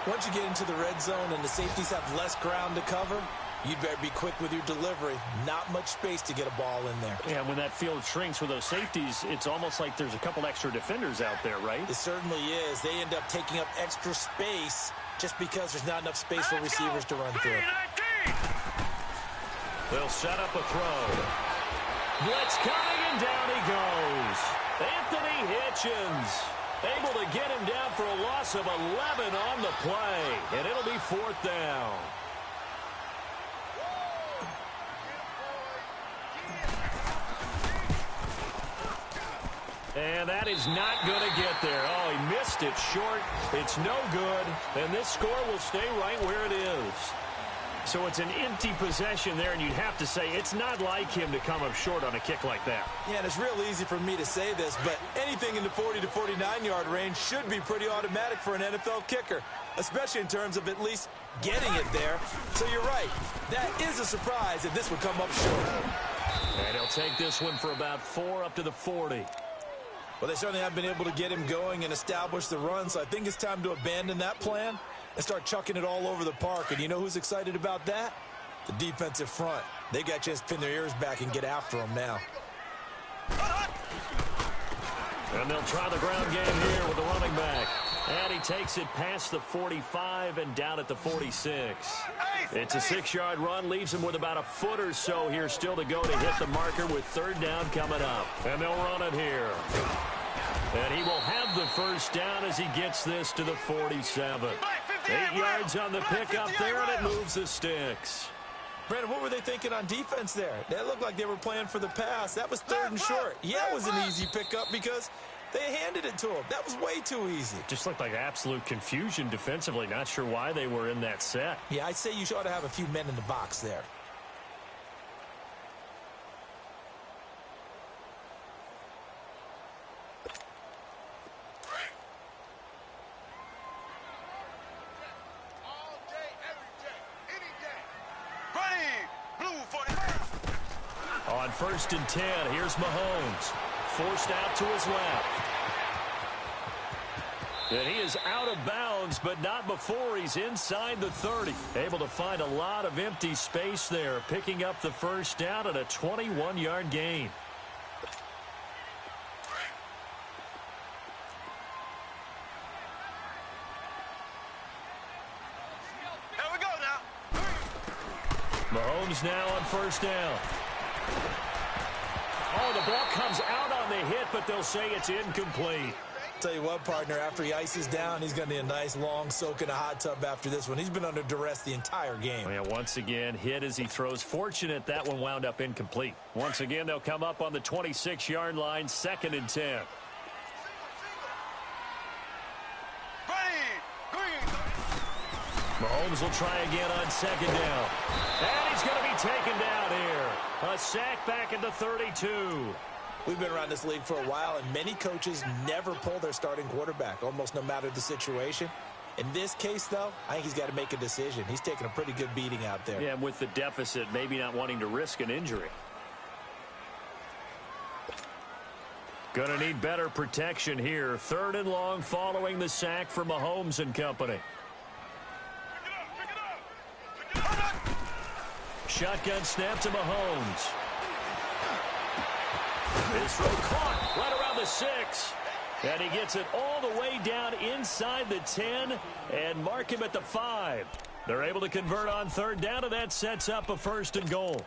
Once you get into the red zone and the safeties have less ground to cover, you'd better be quick with your delivery. Not much space to get a ball in there. Yeah, when that field shrinks with those safeties, it's almost like there's a couple extra defenders out there, right? It certainly is. They end up taking up extra space just because there's not enough space for receivers to run through. They'll set up a throw. Blitz coming, and down he goes. Anthony Hitchens able to get him down for a loss of 11 on the play, and it'll be 4th down. And that is not going to get there. Oh, he missed it short. It's no good, and this score will stay right where it is. So it's an empty possession there, and you'd have to say it's not like him to come up short on a kick like that. Yeah, and it's real easy for me to say this, but anything in the 40 to 49-yard range should be pretty automatic for an NFL kicker, especially in terms of at least getting it there. So you're right. That is a surprise if this would come up short. And he'll take this one for about 4 up to the 40. Well, they certainly have been able to get him going and establish the run, so I think it's time to abandon that plan and start chucking it all over the park. And you know who's excited about that? The defensive front. They got a chance to pin their ears back and get after him now. And they'll try the ground game here with the running back. And he takes it past the 45 and down at the 46. It's a 6-yard run, leaves him with about a foot or so here still to go to hit the marker with 3rd down coming up. And they'll run it here. And he will have the first down as he gets this to the 47. 8 yards on the pickup there, and it moves the sticks. Brandon, what were they thinking on defense there? That looked like they were playing for the pass. That was 3rd and short. Yeah, it was an easy pickup because they handed it to him. That was way too easy. Just looked like absolute confusion defensively. Not sure why they were in that set. Yeah, I'd say you ought to have a few men in the box there. On 1st and 10, here's Mahomes. Forced out to his left. And he is out of bounds, but not before he's inside the 30. Able to find a lot of empty space there, picking up the first down at a 21-yard gain. Here we go now. Mahomes now on 1st down. Oh, the ball comes out on the hit, but they'll say it's incomplete. Tell you what, partner, after he ices down, he's going to need a nice long soak in a hot tub after this one. He's been under duress the entire game. Yeah, once again, hit as he throws. Fortunate that one wound up incomplete. Once again, they'll come up on the 26-yard line, 2nd and 10. Mahomes will try again on 2nd down. And he's going to be taken down here. A sack back at the 32. We've been around this league for a while, and many coaches never pull their starting quarterback, almost no matter the situation. In this case, though, I think he's got to make a decision. He's taking a pretty good beating out there. Yeah, and with the deficit, maybe not wanting to risk an injury. Going to need better protection here. 3rd and long following the sack for Mahomes and company. Shotgun snap to Mahomes. This throw caught right around the 6. And he gets it all the way down inside the 10 and mark him at the 5. They're able to convert on 3rd down, and that sets up a 1st and goal.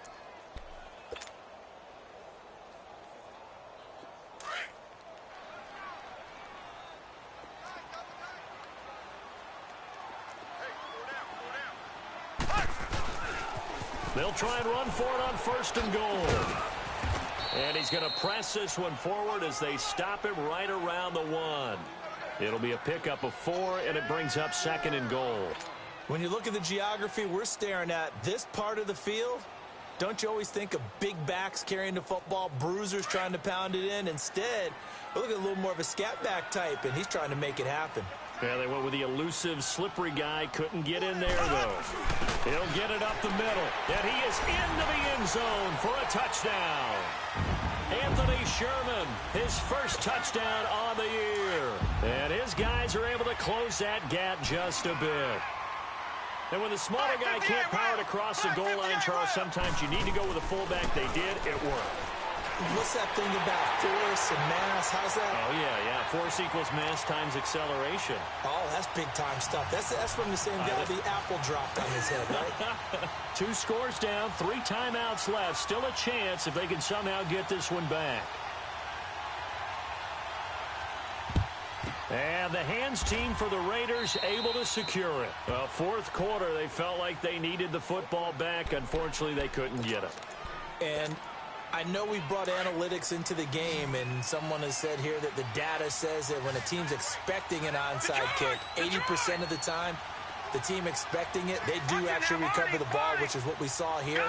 They'll try and run for it on 1st and goal. And he's going to press this one forward as they stop him right around the 1. It'll be a pickup of 4, and it brings up 2nd and goal. When you look at the geography we're staring at, this part of the field, don't you always think of big backs carrying the football, bruisers trying to pound it in? Instead, look at a little more of a scat back type, and he's trying to make it happen. Yeah, they went with the elusive, slippery guy. Couldn't get in there, though. He'll get it up the middle, and he is into the end zone for a touchdown. Anthony Sherman, his first touchdown on the year. And his guys are able to close that gap just a bit. And when the smaller guy can't power it across the goal line, Charles, sometimes you need to go with a fullback. They did. It worked. What's that thing about force and mass? How's that? Oh, yeah. Force equals mass times acceleration. Oh, that's big-time stuff. That's from the same guy the apple dropped on his head, right? 2 scores down, 3 timeouts left. Still a chance if they can somehow get this one back. And the hands team for the Raiders able to secure it. Well, 4th quarter, they felt like they needed the football back. Unfortunately, they couldn't get it. And I know we brought analytics into the game, and someone has said here that the data says that when a team's expecting an onside kick, 80% of the time, the team expecting it, they do actually recover the ball, which is what we saw here.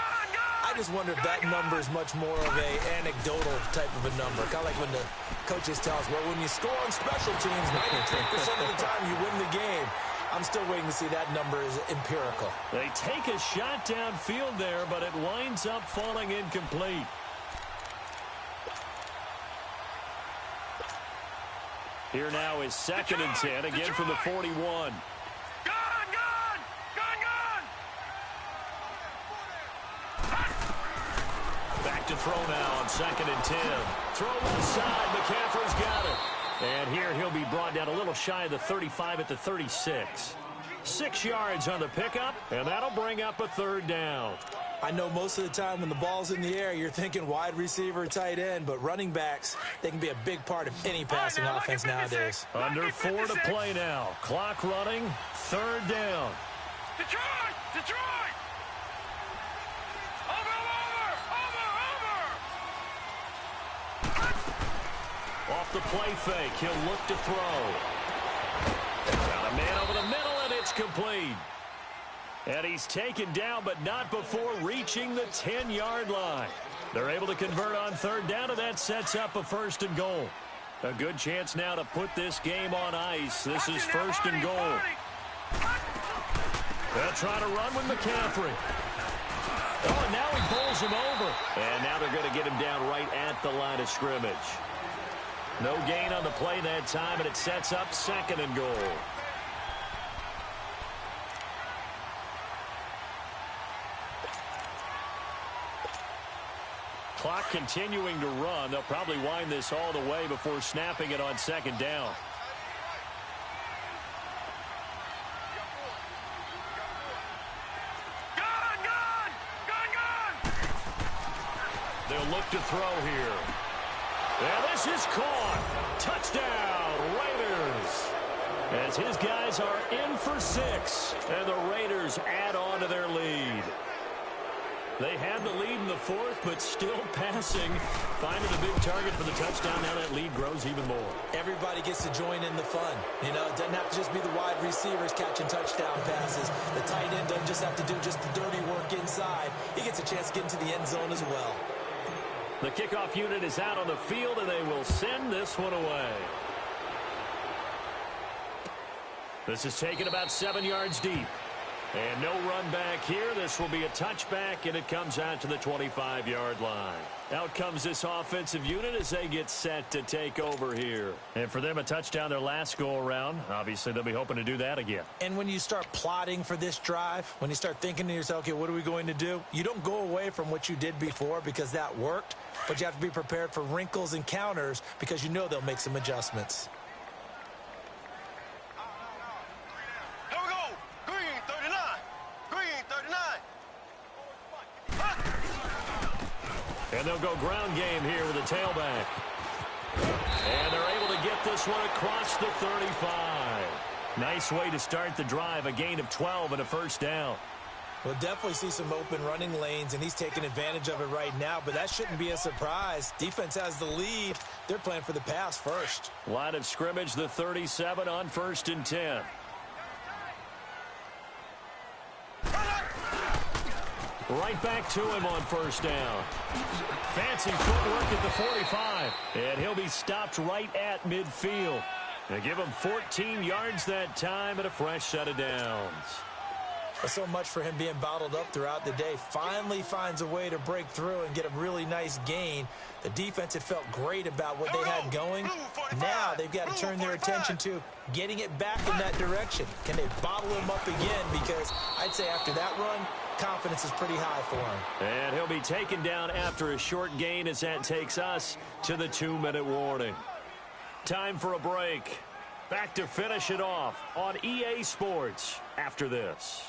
I just wonder if that number is much more of a anecdotal type of a number. Kind of like when the coaches tell us, well, when you score on special teams, 93% of the time you win the game. I'm still waiting to see that number is empirical. They take a shot downfield there, but it winds up falling incomplete. Here now is 2nd and 10, again from the 41. Back to throw now on 2nd and 10. Throw left side. McCaffrey's got it. And here he'll be brought down a little shy of the 35 at the 36. 6 yards on the pickup, and that'll bring up a 3rd down. I know most of the time when the ball's in the air, you're thinking wide receiver, tight end, but running backs, they can be a big part of any passing offense nowadays. Under 4 to play now. Clock running, 3rd down. Detroit! Off the play fake, he'll look to throw. Got a man over the middle, and it's complete. And he's taken down, but not before reaching the 10-yard line. They're able to convert on 3rd down, and that sets up a 1st and goal. A good chance now to put this game on ice. This is 1st and goal. They'll try to run with McCaffrey. Oh, and now he bowls him over. And now they're going to get him down right at the line of scrimmage. No gain on the play that time, and it sets up 2nd and goal. Clock continuing to run. They'll probably wind this all the way before snapping it on 2nd down. They'll look to throw here. And this is caught. Touchdown, Raiders. As his guys are in for 6, and the Raiders add on to their lead. They had the lead in the 4th, but still passing. Finding a big target for the touchdown. Now that lead grows even more. Everybody gets to join in the fun. You know, it doesn't have to just be the wide receivers catching touchdown passes. The tight end doesn't just have to do just the dirty work inside. He gets a chance to get into the end zone as well. The kickoff unit is out on the field, and they will send this one away. This is taken about 7 yards deep. And no run back here. This will be a touchback, and it comes out to the 25-yard line. Out comes this offensive unit as they get set to take over here. And for them, a touchdown their last go-around. Obviously, they'll be hoping to do that again. And when you start plotting for this drive, when you start thinking to yourself, okay, what are we going to do? You don't go away from what you did before because that worked, but you have to be prepared for wrinkles and counters because you know they'll make some adjustments. And they'll go ground game here with a tailback. And they're able to get this one across the 35. Nice way to start the drive, a gain of 12 and a 1st down. We'll definitely see some open running lanes, and he's taking advantage of it right now, but that shouldn't be a surprise. Defense has the lead. They're playing for the pass first. Line of scrimmage, the 37 on 1st and 10. Right back to him on 1st down. Fancy footwork at the 45. And he'll be stopped right at midfield. They give him 14 yards that time and a fresh set of downs. So much for him being bottled up throughout the day. Finally finds a way to break through and get a really nice gain. The defense had felt great about what they had going. Now they've got to turn their attention to getting it back in that direction. Can they bottle him up again? Because I'd say after that run, confidence is pretty high for him. And he'll be taken down after a short gain as that takes us to the 2-minute warning. Time for a break. Back to finish it off on EA Sports after this.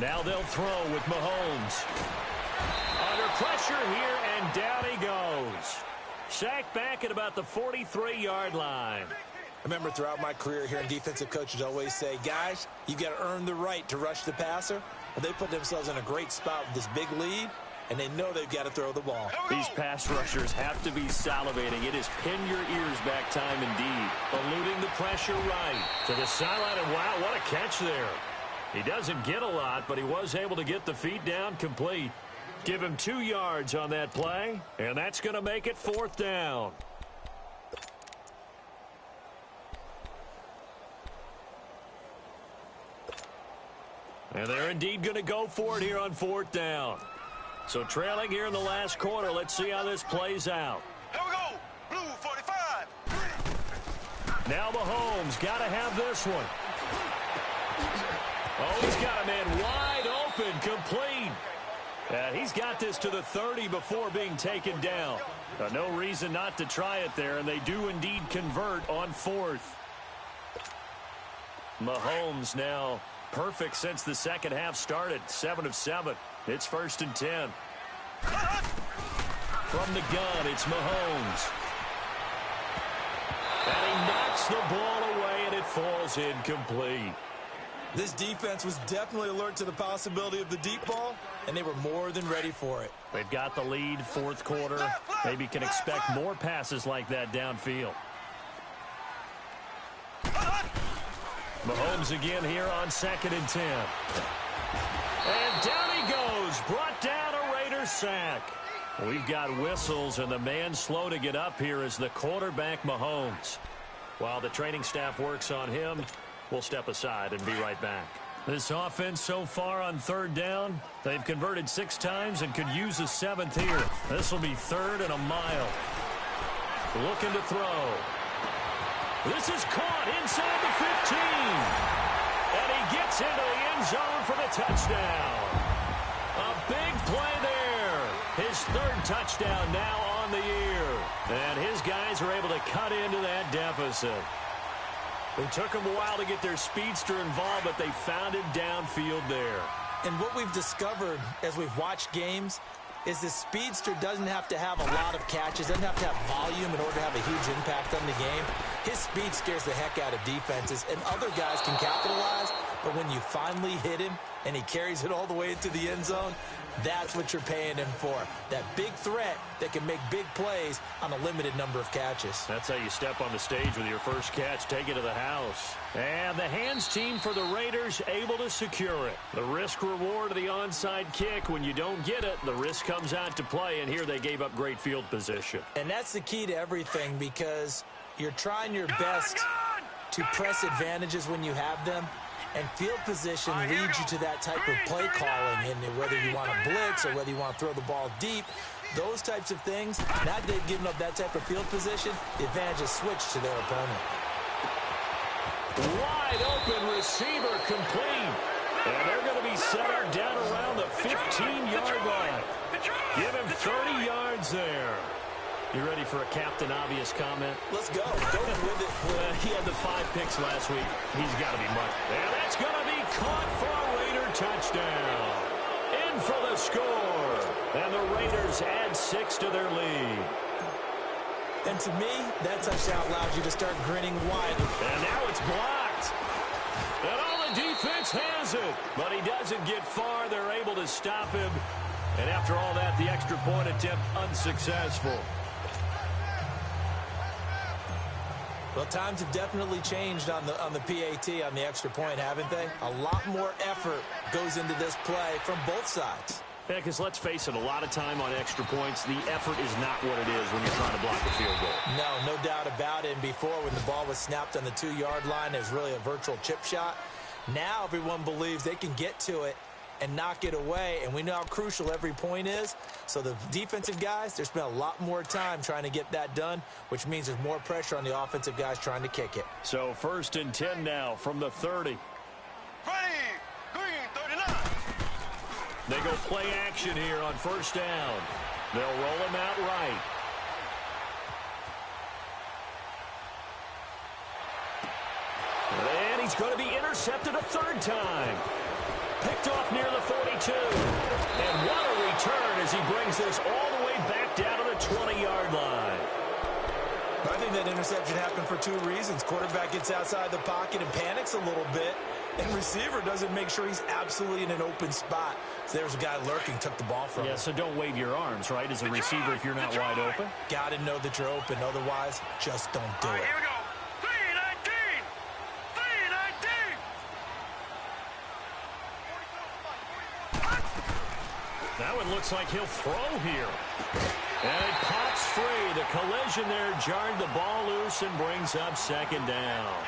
Now they'll throw with Mahomes. Under pressure here, and down he goes. Sacked back at about the 43-yard line. I remember throughout my career hearing defensive coaches always say, guys, you got to earn the right to rush the passer. Well, they put themselves in a great spot with this big lead, and they know they've got to throw the ball. These pass rushers have to be salivating. It is pin your ears back time indeed. Eluding the pressure right to the sideline, and wow, what a catch there. He doesn't get a lot, but he was able to get the feet down complete. Give him 2 yards on that play, and that's going to make it 4th down. And they're indeed going to go for it here on 4th down. So trailing here in the last quarter, let's see how this plays out. Here we go. Blue 45. Now Mahomes got to have this one. Oh, he's got a man wide open, complete. And he's got this to the 30 before being taken down. No reason not to try it there, and they do indeed convert on 4th. Mahomes now perfect since the second half started, 7 of 7. It's 1st and 10. From the gun, it's Mahomes. And he knocks the ball away, and it falls incomplete. This defense was definitely alert to the possibility of the deep ball, and they were more than ready for it. They've got the lead, 4th quarter. Maybe can expect more passes like that downfield. Mahomes again here on 2nd and 10. And down he goes. Brought down a Raiders sack. We've got whistles, and the man slow to get up here is the quarterback, Mahomes. While the training staff works on him, we'll step aside and be right back. This offense so far on 3rd down, they've converted 6 times and could use a 7th here. This will be 3rd and a mile. Looking to throw. This is caught inside the 15. And he gets into the end zone for the touchdown. A big play there. His 3rd touchdown now on the year. And his guys are able to cut into that deficit. It took them a while to get their speedster involved, but they found him downfield there. And what we've discovered as we've watched games is the speedster doesn't have to have a lot of catches, doesn't have to have volume in order to have a huge impact on the game. His speed scares the heck out of defenses, and other guys can capitalize, but when you finally hit him and he carries it all the way into the end zone, that's what you're paying him for. That big threat that can make big plays on a limited number of catches. That's how you step on the stage with your first catch, take it to the house. And the hands team for the Raiders able to secure it. The risk reward of the onside kick, when you don't get it, the risk comes out to play, and here they gave up great field position. And that's the key to everything, because you're trying your best to press advantages when you have them. And field position leads you to that type of play calling, and whether you want to blitz or whether you want to throw the ball deep, those types of things, now they've given up that type of field position, the advantage is switched to their opponent. Wide open receiver complete. And they're going to be set up down around the 15-yard line. Give him 30 yards there. You ready for a Captain Obvious comment? Let's go. Go with it. He had the 5 picks last week. He's got to be much. And that's going to be caught for a Raider touchdown. In for the score. And the Raiders add 6 to their lead. And to me, that touchdown allows you to start grinning wide. And now it's blocked. And all the defense has it. But he doesn't get far. They're able to stop him. And after all that, the extra point attempt unsuccessful. Well, times have definitely changed on the PAT, on the extra point, haven't they? A lot more effort goes into this play from both sides. Yeah, because let's face it, a lot of time on extra points, the effort is not what it is when you're trying to block a field goal. No doubt about it. And before, when the ball was snapped on the 2-yard line, it was really a virtual chip shot. Now everyone believes they can get to it and knock it away, and we know how crucial every point is. So the defensive guys, there's been a lot more time trying to get that done, which means there's more pressure on the offensive guys trying to kick it. So 1st and 10 now from the 30. 39. They go play action here on 1st down. They'll roll him out right. And he's going to be intercepted a 3rd time. Picked off near the 42. And what a return as he brings this all the way back down to the 20-yard line. I think that interception happened for 2 reasons. Quarterback gets outside the pocket and panics a little bit, and receiver doesn't make sure he's absolutely in an open spot. So there's a guy lurking, took the ball from him. Yeah, so don't wave your arms, right, as a receiver if you're not wide open. Got to know that you're open. Otherwise, just don't do it. Here we go. 3-19. Now it looks like he'll throw here. And it pops free. The collision there jarred the ball loose and brings up 2nd down.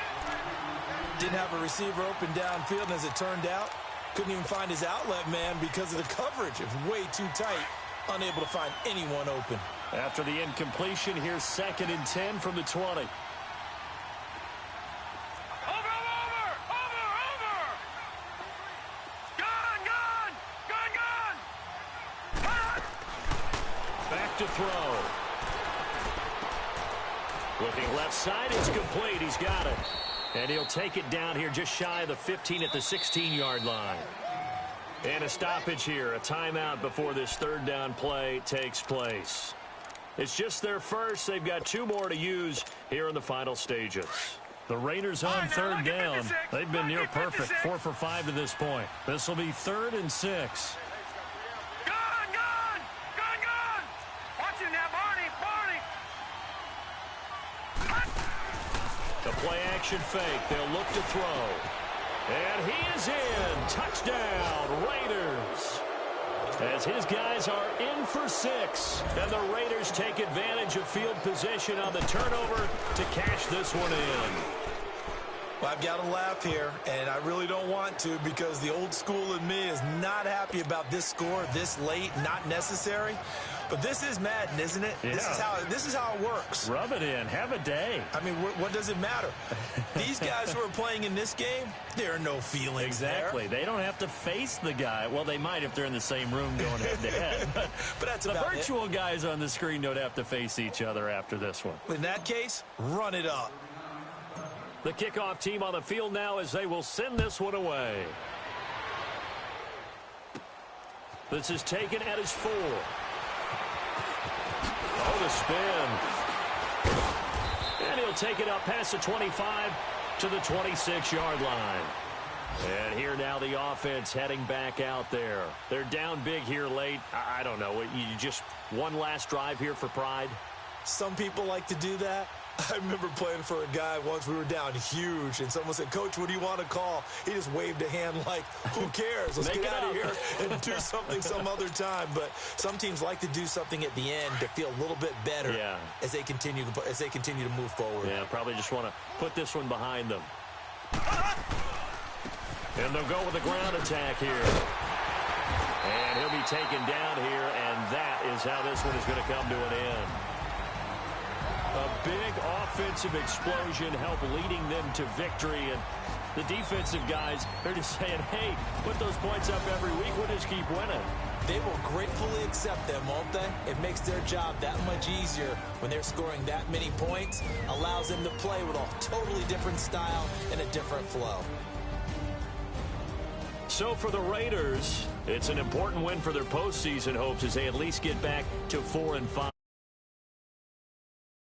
Didn't have a receiver open downfield, and as it turned out, couldn't even find his outlet man because of the coverage. It was way too tight. Unable to find anyone open. After the incompletion, here's 2nd and 10 from the 20. Back to throw. Looking left side, it's complete. He's got it. And he'll take it down here just shy of the 15 at the 16-yard line. And a stoppage here, a timeout before this 3rd down play takes place. It's just their first. They've got 2 more to use here in the final stages. The Raiders on 3rd down. They've been near perfect, 4 for 5 to this point. This will be 3rd and 6. The play-action fake. They'll look to throw. And he is in. Touchdown, Raiders. As his guys are in for 6. And the Raiders take advantage of field position on the turnover to cash this one in. Well, I've got to laugh here, and I really don't want to because the old school in me is not happy about this score this late, not necessary. But this is Madden, isn't it? Yeah. This is how it works. Rub it in. Have a day. I mean, what does it matter? These guys who are playing in this game, there are no feelings Exactly. there. They don't have to face the guy. Well, they might if they're in the same room going head-to-head. But that's the about virtual it. guys on the screen don't have to face each other after this one. In that case, run it up. The kickoff team on the field now as they will send this one away. This is taken at his 4. Oh, the spin. And he'll take it up past the 25 to the 26-yard line. And here now the offense heading back out there. They're down big here late. I don't know. You just one last drive here for pride? Some people like to do that. I remember playing for a guy once. We were down huge, and someone said, "Coach, what do you want to call?" He just waved a hand like, who cares? Let's get out of here and do something some other time. But some teams like to do something at the end to feel a little bit better as they continue to move forward. Yeah, probably just want to put this one behind them. And they'll go with the ground attack here. And he'll be taken down here, and that is how this one is going to come to an end. A big offensive explosion helped leading them to victory. And the defensive guys, they're just saying, hey, put those points up every week. We'll just keep winning. They will gratefully accept them, won't they? It makes their job that much easier when they're scoring that many points. Allows them to play with a totally different style and a different flow. So for the Raiders, it's an important win for their postseason hopes as they at least get back to 4-5.